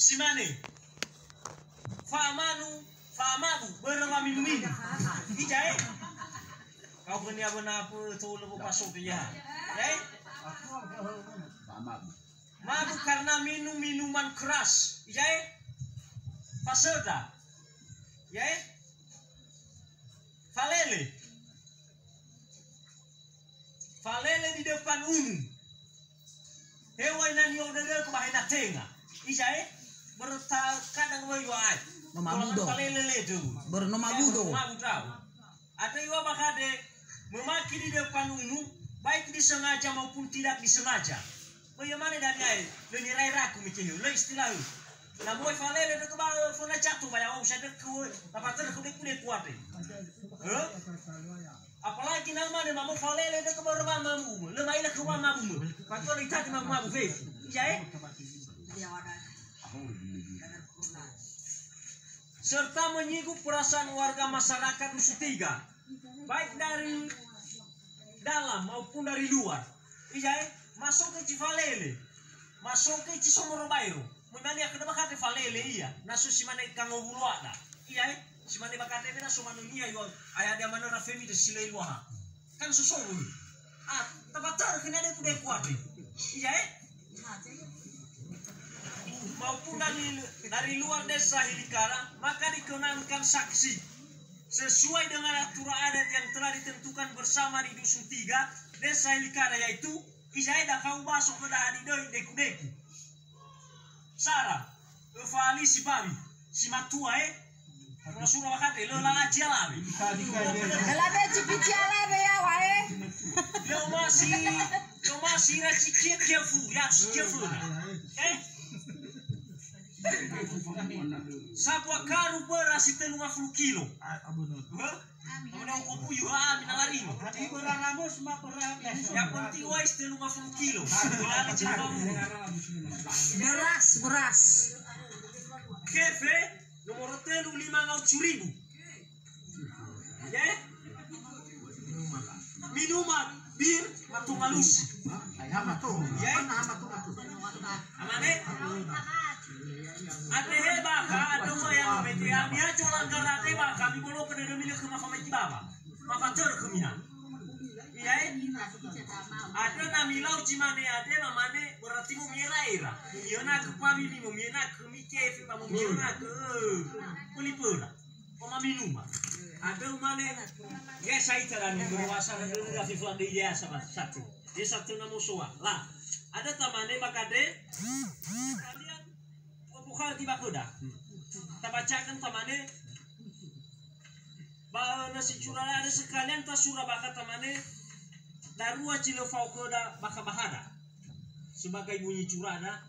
Simane. Fa'amanu berapa minum. Ijai. Kau kena apa tu lepas pasok dia. Eh? Mabuk karena minum minuman keras. Ijai. Fasoda. Ya? Falele di depan umum. Hewan yang ada ke bahaya tengah. Ijai. Bertakadang wajai. Mamabudo. Bernomabudo. Ada yang bakade memaki di depan umum, baik disengaja maupun tidak disengaja. Bagaimana dari air? Leni rairaku mikir, le istilah. Namun falele itu baru fona jatuh banyak orang saya dekut, apa terkulik kuat. Apalagi nama dia mamu falele itu baru mamu, lemai lah keluar mamu. Patut lihat mamu faith. Iya. Serta menyinggung perasaan warga masyarakat Nusa Tiga, baik dari dalam maupun dari luar. Iya, masuk ke Cifalele, masuk ke Cisomoro Bairo. Memangnya kenapa kata Falele iya? Nasu si mana kang nguluada. Iya, si mana bakate na sumanu iya yo. Ayah dia mana rafemi de silai luah. Kan susong ini. Tabatar kena dia kuda kuat. Iya. Maupun dari luar desa Hilikara, maka dikenalkan saksi sesuai dengan aturan adat yang telah ditentukan bersama di Dusun 3 desa Hilikara, yaitu Ijai dah kau masuk ke dah di deku-deku Sarah Evali si babi si matua kalau sudah bakate lo lala jalabe Lalabe cipici alabe ya wae lo masih racikit kefu ya kefu Sapwa karu beras itu 50 kilo. Kemudian kopu juga minalari. Yang penting wais itu 50 kilo. beras Kefe nomor telu 500.000. Ya? Minuman bir atau malusi. Ya? Amane? Ada hebaka, ada yang media dia jualan karate baka, kami boleh kena demi ke mafama kibaba, mafater kemina. Iya, ada namilau cimane ada namane berarti mumiraira. Miona ke pami ni mumiona ke mikefi, mumiona ke pelipura, poma minuma. Ada umane, ya saya terani berwasa dan dari fulan dia sama satu. Dia satu nama soa. Lah, ada tamane makade. Bukan tiba kuda. Kita bacakan tamane. Bahwa nasi curah ada sekalian tas surah baka tamane. Darua cilo fau kuda baka bahada. Sebagai bunyi curah ada.